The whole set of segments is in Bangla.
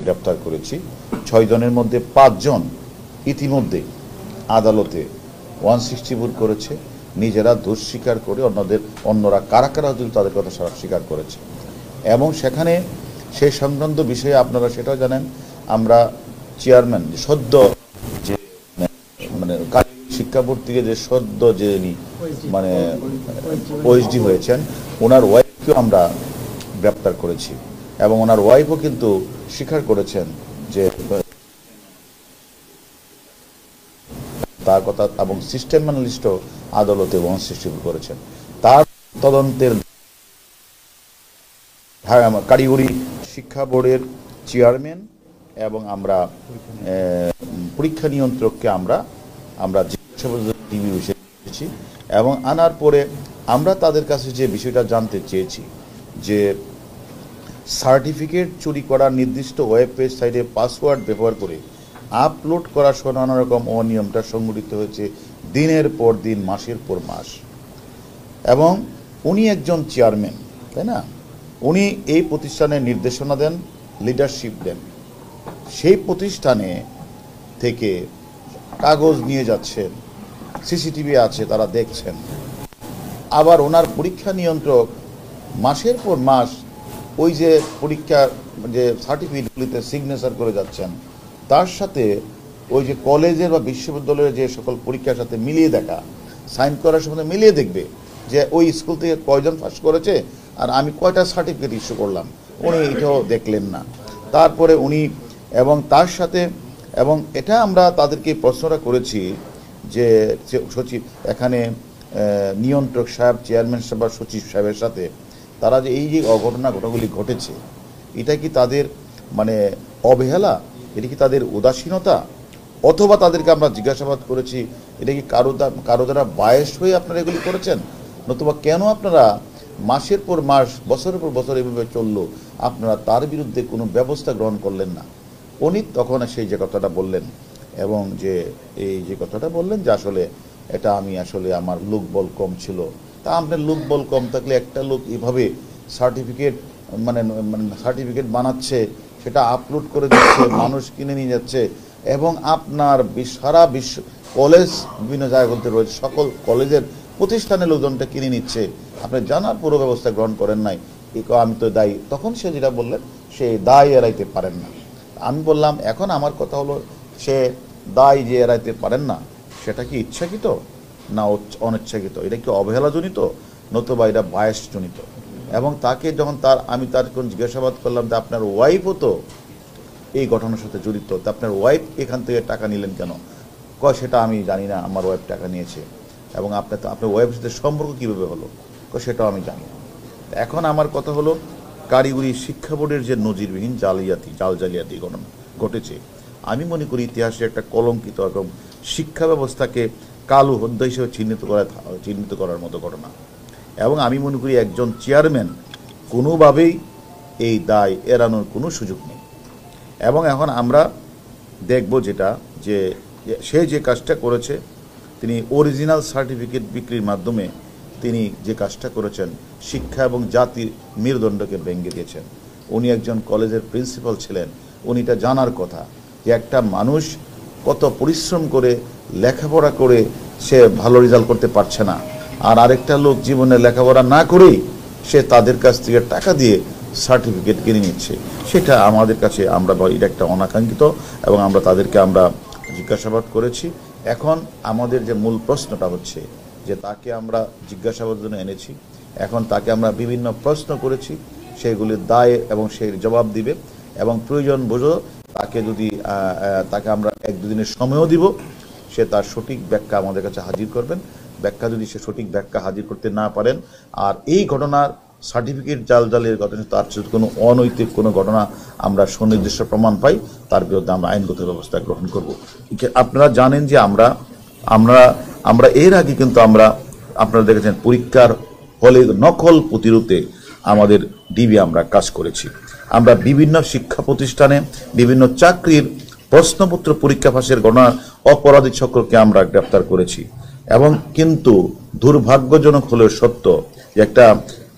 গ্রেপ্তার করেছি। 6 জনের মধ্যে 5 জন ইতিমধ্যে আদালতে 164 করেছে, নিজেরা দোষ স্বীকার করে অন্যরা কারা কারা যদি তাদের কথা স্বীকার করেছে। এবং সেখানে সেই সংক্রান্ত বিষয়ে আপনারা সেটাও জানেন, আমরা চেয়ারম্যান সদ্য যে মানে শিক্ষা বোর্ড থেকে যে সদ্য যে মানে ওএসডি হয়েছেন, ওনার ওয়াইফকেও আমরা গ্রেপ্তার করেছি এবং ওনার ওয়াইফও কিন্তু স্বীকার করেছেন যে তার কথা, এবং সিস্টেম অ্যানালিস্টও আদালতে 164 করেছেন। তার তদন্তের কারিগরি শিক্ষা বোর্ডের চেয়ারম্যান এবং আমরা পরীক্ষা নিয়ন্ত্রককে আমরা টিভি বিষয়ে এসেছি এবং আনার পরে আমরা তাদের কাছে যে বিষয়টা জানতে চেয়েছি যে সার্টিফিকেট চুরি করার নির্দিষ্ট ওয়েবসাইটে পাসওয়ার্ড ব্যবহার করে আপলোড করা সহ নানা রকম অনিয়মটা সংঘটিত হয়েছে দিনের পর দিন, মাসের পর মাস। এবং উনি একজন চেয়ারম্যান, তাই না? উনি এই প্রতিষ্ঠানের নির্দেশনা দেন, লিডারশিপ দেন। সেই প্রতিষ্ঠানে থেকে কাগজ নিয়ে যাচ্ছেন, সিসিটিভি আছে, তারা দেখছেন। আবার ওনার পরীক্ষা নিয়ন্ত্রক মাসের পর মাস ওই যে পরীক্ষার যে সার্টিফিকেটগুলিতে সিগনেচার করে যাচ্ছেন, তার সাথে ওই যে কলেজের বা বিশ্ববিদ্যালয়ের যে সকল পরীক্ষার সাথে মিলিয়ে দেখা, সাইন করার সময় মিলিয়ে দেখবে যে ওই স্কুল থেকে কয়জন পাস করেছে আর আমি কয়টা সার্টিফিকেট ইস্যু করলাম, উনি এটাও দেখলেন না। তারপরে উনি এবং তার সাথে এবং এটা আমরা তাদেরকে প্রশ্নটা করেছি যে সচিব এখানে নিয়ন্ত্রক সাহেব, চেয়ারম্যান সাহেব বা সচিব সাহেবের সাথে তারা যে এই যে ঘটনাগুলি ঘটেছে, এটা কি তাদের মানে অবহেলা, এটা কি তাদের উদাসীনতা, অথবা তাদেরকে আমরা জিজ্ঞাসাবাদ করেছি এটা কি কারো দ্বারা বায়াস হয়ে আপনারা এগুলি করেছেন, নতুবা কেন আপনারা মাসের পর মাস, বছরের পর বছর এভাবে চললো, আপনারা তার বিরুদ্ধে কোনো ব্যবস্থা গ্রহণ করলেন না। উনি তখন সেই যে কথাটা বললেন এবং যে এই যে কথাটা বললেন যে আসলে এটা আমি আসলে আমার লোকবল কম ছিল। তা আপনার লোকবল কম থাকলে একটা লোক এভাবে সার্টিফিকেট সার্টিফিকেট বানাচ্ছে, সেটা আপলোড করে দিচ্ছে, মানুষ কিনে নিয়ে যাচ্ছে এবং আপনার সারা বিশ্ব কলেজ বিভিন্ন জায়গাতে রয়েছে, সকল কলেজের প্রতিষ্ঠানের লোকজনটা কিনে নিচ্ছে, আপনি জানার পুরো ব্যবস্থা গ্রহণ করেন নাই, আমি তো দায়ী। তখন সে যেটা বললেন সে দায় এড়াইতে পারেন না। আমি বললাম এখন আমার কথা হলো সে দায় যে এড়াইতে পারেন না, সেটা কি ইচ্ছাকৃত না অনিচ্ছাকৃত, এটা কি অবহেলাজনিত নতুবা এটা বায়াসজনিত। এবং তাকে যখন আমি তার কোন জিজ্ঞাসাবাদ করলাম যে আপনার ওয়াইফও তো এই ঘটনার সাথে জড়িত, তা আপনার ওয়াইফ এখান থেকে টাকা নিলেন কেন? সেটা আমি জানি না, আমার ওয়াইফ টাকা নিয়েছে। এবং আপনার ওয়াইফের সাথে সম্পর্ক কীভাবে হলো? সেটাও আমি জানি। এখন আমার কথা হলো কারিগরি শিক্ষা বোর্ডের যে নজিরবিহীন জালিয়াতি ঘটনা ঘটেছে, আমি মনে করি ইতিহাসে একটা কলঙ্কিত এবং শিক্ষা ব্যবস্থাকে কালো হত্যা হিসেবে চিহ্নিত করার মতো ঘটনা। এবং আমি মনে করি একজন চেয়ারম্যান কোনোভাবেই এই দায় এড়ানোর কোনো সুযোগ নেই। এবং এখন আমরা দেখব যেটা যে সে যে কাজটা করেছে, তিনি অরিজিনাল সার্টিফিকেট বিক্রির মাধ্যমে তিনি যে কাজটা করেছেন শিক্ষা এবং জাতির মেরুদণ্ডকে ভেঙে দিয়েছেন। উনি একজন কলেজের প্রিন্সিপাল ছিলেন, উনি এটা জানার কথা যে একটা মানুষ কত পরিশ্রম করে লেখাপড়া করে সে ভালো রেজাল্ট করতে পারছে না, আর আরেকটা লোক জীবনে লেখাপড়া না করেই সে তাদের কাছ থেকে টাকা দিয়ে সার্টিফিকেট কিনে নিচ্ছে। সেটা আমাদের কাছে আমরা এটা একটা অনাকাঙ্ক্ষিত এবং আমরা তাদেরকে আমরা জিজ্ঞাসাবাদ করেছি। এখন আমাদের যে মূল প্রশ্নটা হচ্ছে যে তাকে আমরা জিজ্ঞাসাবাদের জন্য এনেছি, এখন তাকে আমরা বিভিন্ন প্রশ্ন করেছি, সেগুলির দায় এবং সেই জবাব দিবে এবং প্রয়োজন বোঝো তাকে আমরা 1-2 দিনের সময়ও দিব, সে তার সঠিক ব্যাখ্যা আমাদের কাছে হাজির করবেন। ব্যাখ্যা যদি সে সঠিক ব্যাখ্যা হাজির করতে না পারেন আর এই ঘটনার সার্টিফিকেট জালের ঘটনা তার যদি কোনো অনৈতিক কোনো ঘটনা আমরা সুনির্দিষ্ট প্রমাণ পাই, তার বিরুদ্ধে আমরা আইনগত ব্যবস্থা গ্রহণ করব। আপনারা জানেন যে আমরা এর আগে কিন্তু আপনারা দেখেছেন পরীক্ষার হলে নকল প্রতিরোধে আমাদের ডিবি আমরা কাজ করেছি। আমরা বিভিন্ন শিক্ষা প্রতিষ্ঠানে বিভিন্ন চাকরির প্রশ্নপত্র পরীক্ষা ফাঁসের ঘটনার অপরাধী চক্রকে আমরা গ্রেপ্তার করেছি। এবং কিন্তু দুর্ভাগ্যজনক হলেও সত্য যে একটা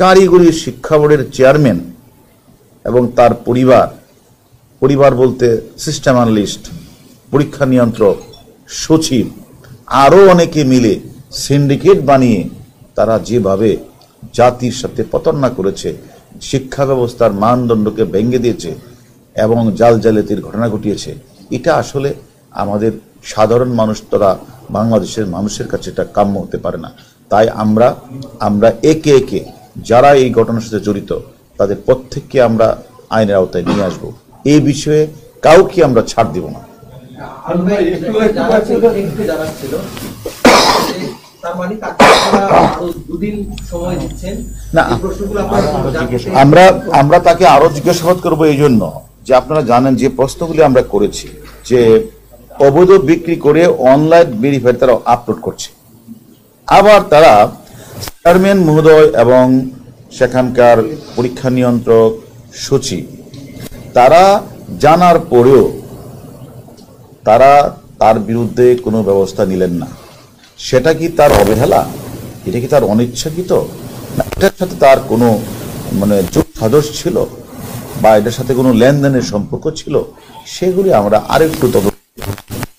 কারিগরি শিক্ষা বোর্ডের চেয়ারম্যান এবং তার পরিবার পরিবার বলতে সিস্টেম অ্যানালিস্ট, পরীক্ষা নিয়ন্ত্রক, সচিব, আরও অনেকে মিলে সিন্ডিকেট বানিয়ে তারা যেভাবে জাতির সাথে প্রতারণা করেছে, শিক্ষা ব্যবস্থার মানদণ্ডকে ভেঙে দিয়েছে এবং জালিয়াতির ঘটনা ঘটিয়েছে, এটা আসলে আমাদের সাধারণ মানুষ তথা বাংলাদেশের মানুষের কাছে এটা কাম্য হতে পারে না। তাই আমরা একে একে যারা এই ঘটনার সাথে জড়িত তাদের প্রত্যেককে আমরা আইনের আওতায় নিয়ে আসবো। এই বিষয়ে কাউকে আমরা ছাড় দিব না। আমরা তাকে আরো জিজ্ঞাসাবাদ করবো এই জন্য যে আপনারা জানেন যে প্রশ্নগুলি আমরা করেছি যে অবৈধ বিক্রি করে অনলাইন ভেরিফাই তারা আপলোড করছে, আবার তারা চেয়ারম্যান মহোদয় এবং সেখানকার পরীক্ষা নিয়ন্ত্রক, সচিব তারা জানার পরেও তারা তার বিরুদ্ধে কোনো ব্যবস্থা নিলেন না। সেটা কি তার অবহেলা? এটা কি তার অনিচ্ছাকৃত? না, এটার সাথে তার কোনো যোগ সাদস্য ছিল বা এটার সাথে কোনো লেনদেনের সম্পর্ক ছিল? সেগুলি আমরা আরেকটু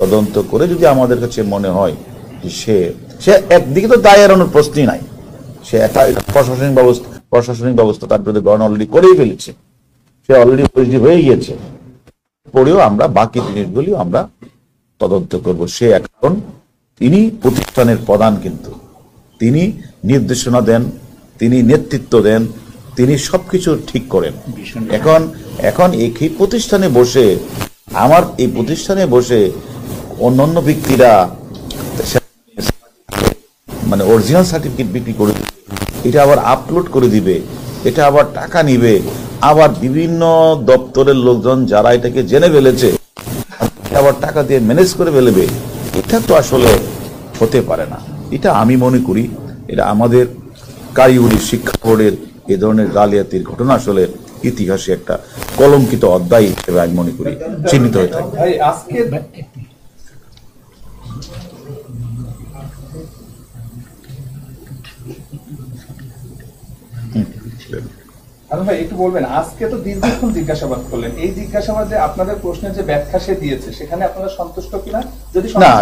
তদন্ত করে যদি আমাদের কাছে মনে হয় যে সে একদিকে তো দায় এড়ানোর প্রশ্নই নাই, সে একটা প্রশাসনিক ব্যবস্থা তার বিরুদ্ধে গ্রহণ অলরেডি করেই ফেলেছে, সে অলরেডি পজিটিভ হয়ে গিয়েছে, পরেও আমরা বাকি জিনিসগুলি আমরা তদন্ত করব। সে এখন তিনি প্রতিষ্ঠানের প্রধান, কিন্তু তিনি নির্দেশনা দেন, তিনি নেতৃত্ব দেন, তিনি সবকিছু ঠিক করেন। এখন এই প্রতিষ্ঠানে বসে এই প্রতিষ্ঠানে বসে অন্যান্য ব্যক্তিরা অরিজিনাল সার্টিফিকেট বিক্রি করে এটা আবার আপলোড করে দিবে, এটা আবার টাকা নিবে, আবার বিভিন্ন দপ্তরের লোকজন যারা এটাকে জেনে ফেলেছে আবার টাকা দিয়ে ম্যানেজ করে ফেলবে, এটা তো আসলে হতে পারে না। এটা আমি মনে করি এটা আমাদের কারিগরি শিক্ষা বোর্ডের এ ধরনের জালিয়াতির ঘটনা আসলে ইতিহাসে একটা কলঙ্কিত অধ্যায় হিসেবে আমি মনে করি চিহ্নিত হয়ে থাকে। ভাই একটু বলবেন, আজকে তো দীর্ঘক্ষণ জিজ্ঞাসাবাদ করলেন, এই জিজ্ঞাসাবাদে আপনাদের প্রশ্নের যে ব্যাখ্যা সে দিয়েছে সেখানে আপনারা সন্তুষ্ট কিনা? যদি না,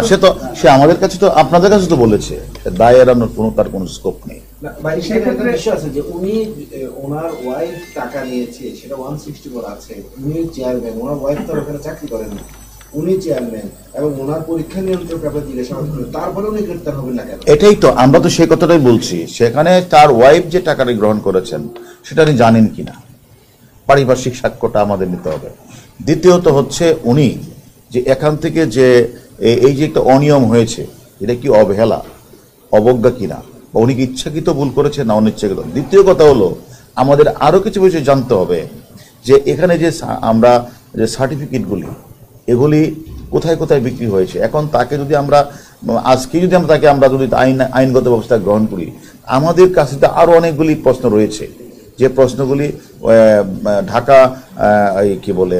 সে আমাদের কাছে তো আপনাদের কাছে তো বলেছে দায় এড়ানোর তার কোনো স্কোপ নেই। উনি ওনার ওয়াইফ টাকা নিয়েছে, সেটা 164 আছে, উনি চেয়ারম্যান, ওনার ওয়াইফ তো ওখানে চাকরি করেন না, উনি চেয়ারম্যান এবং ওনার পরীক্ষা নিয়ন্ত্রক ব্যাপারে জিজ্ঞাসাবাদ করেন, তারপরে উনি গ্রেফতার হবেন না কেন? এটাই তো আমরা তো সেই কথাটাই বলছি। সেখানে তার ওয়াইফ যে টাকাটি গ্রহণ করেছেন সেটা উনি জানেন কিনা, পারিপার্শ্বিক সাক্ষ্যটা আমাদের নিতে হবে। দ্বিতীয়ত হচ্ছে উনি যে এখান থেকে যে এই যে একটা অনিয়ম হয়েছে, এটা কি অবহেলা, অবজ্ঞা কিনা, বা উনি কি ইচ্ছাকৃত ভুল করেছেন না অনিচ্ছাকৃত? দ্বিতীয় কথা হলো আমাদের আরো কিছু বিষয় জানতে হবে যে এখানে যে আমরা যে সার্টিফিকেটগুলি এগুলি কোথায় কোথায় বিক্রি হয়েছে। এখন তাকে যদি আমরা আজকে যদি আমরা যদি আইনগত ব্যবস্থা গ্রহণ করি, আমাদের কাছে তো আরো অনেকগুলি প্রশ্ন রয়েছে, যে প্রশ্নগুলি ঢাকা কি বলে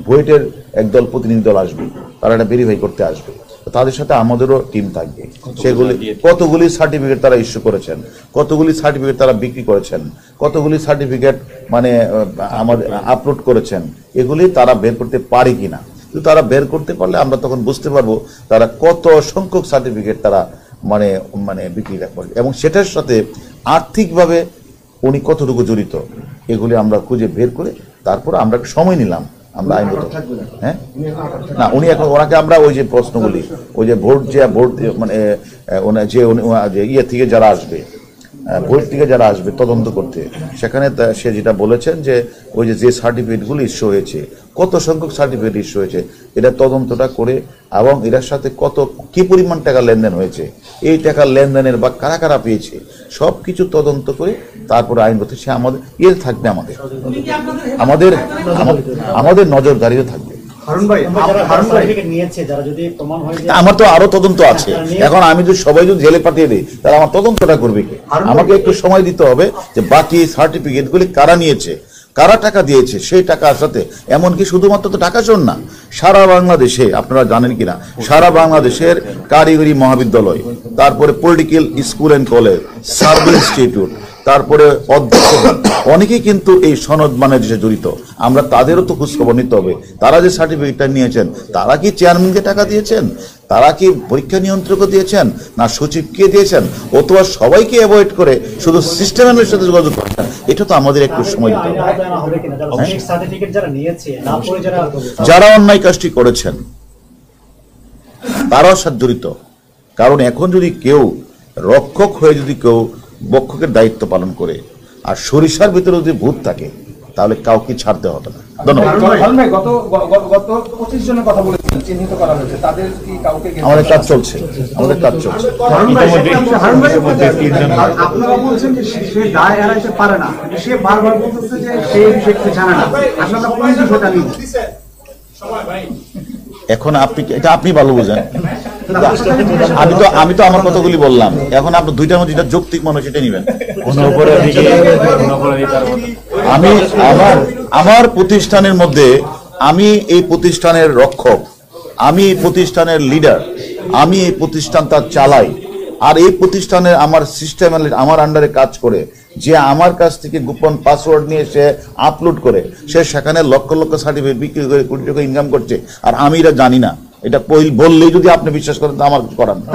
বুয়েটের একদল প্রতিনিধি দল আসবে, তারা এটা ভেরিফাই করতে আসবে, তাদের সাথে আমাদেরও টিম থাকবে। সেগুলি কতগুলি সার্টিফিকেট তারা ইস্যু করেছেন, কতগুলি সার্টিফিকেট তারা বিক্রি করেছেন, কতগুলি সার্টিফিকেট আমাদের আপলোড করেছেন, এগুলি তারা বের করতে পারে কিনা। কিন্তু তারা বের করতে পারলে আমরা তখন বুঝতে পারবো তারা কত সংখ্যক সার্টিফিকেট তারা বিক্রি করে এবং সেটার সাথে আর্থিকভাবে উনি কতটুকু জড়িত, এগুলি আমরা খুঁজে বের করে তারপর আমরা একটু সময় নিলাম। আমরা আইনগত না, উনি এখন ওনাকে আমরা ওই যে প্রশ্নগুলি ওই যে ভোট ইয়ে থেকে যারা আসবে, ভোট থেকে যারা আসবে তদন্ত করতে, সেখানে সে যেটা বলেছেন যে ওই যে সার্টিফিকেটগুলি ইস্যু হয়েছে, কত সংখ্যক সার্টিফিকেট ইস্যু হয়েছে, এটা তদন্তটা করে এবং এটার সাথে কি পরিমাণ টাকা লেনদেন হয়েছে, এই টাকার লেনদেনের বা কারা কারা পেয়েছে, সব কিছু তদন্ত করে তারপরে আইনগত সে আমাদের থাকবে, আমাদের নজরদারিও থাকবে। আমার তো আরো তদন্ত আছে। এখন আমি যদি সবাই যদি জেলে পাঠিয়ে দিই তাহলে আমার তদন্তটা করবে কি? আমাকে একটু সময় দিতে হবে যে বাকি সার্টিফিকেট গুলি কারা নিয়েছে, কারা টাকা দিয়েছে, সেই টাকার সাথে এমনকি শুধুমাত্র তো টাকা শোন না, সারা বাংলাদেশে আপনারা জানেন কিনা, সারা বাংলাদেশের কারিগরি মহাবিদ্যালয়, তারপরে political school and college, service institute, তারপরে অধ্যক্ষ, অনেকেই কিন্তু এই সনদ মানে যে জড়িত। আমরা তাদেরও তো খোঁজখবর নিতে হবে, তারা যে সার্টিফিকেটটা নিয়েছেন তারা কি চেয়ারম্যানকে টাকা দিয়েছেন, তারা কি পরীক্ষা নিয়ন্ত্রক দিয়েছেন, না সচিবকে দিয়েছেন, অথবা সবাইকে অ্যাভয়েড করে শুধু সিস্টেমের সাথে যোগাযোগ করছেন। এটা তো আমাদের একটু সময় দিতে হবে। যারা অন্যায় কাজটি করেছেন তারাও সাথে জড়িত। কারণ এখন যদি কেউ রক্ষক হয়ে যদি কেউ বক্ষকের দায়িত্ব পালন করে আর সরিষার ভিতরে যদি ভূত থাকে তাহলে কাউকে ছাড়তে হবে না। ধন্যবাদ। গত 25 জনের কথা বলেছিলেন, চিহ্নিত করা হয়েছে, তাদের কি কাউকে আমাদের কাজ চলছে, আমাদের কাজ চলছে। আপনারা বলছেন যে সে দায় এড়াইতে পারে না, সে বারবার বলতেছে যে সে বিষয়টি জানে না। আপনারা কোন বিষয়টা নিয়ে এখন এটা আপনি ভালো বোঝেন, আমি তো আমার কথাগুলি বললাম। এখন আপনি দুইটার মধ্যে যেটা যৌক্তিক মনে সেটা নিবেন। আমি আমার প্রতিষ্ঠানের মধ্যে, আমি এই প্রতিষ্ঠানের রক্ষক, আমি এই প্রতিষ্ঠানের লিডার, আমি এই প্রতিষ্ঠান তার চালাই, আর এই প্রতিষ্ঠানের আমার সিস্টেম আমার আন্ডারে কাজ করে যে আমার কাছ থেকে গোপন পাসওয়ার্ড নিয়ে সে আপলোড করে, সে সেখানে লক্ষ লক্ষ সার্টিফিকেট বিক্রি করে কোটি টাকা ইনকাম করছে, আর আমি এটা জানি না। এটা বললেই যদি আপনি বিশ্বাস করেন তো আমার কিছু করার নেই।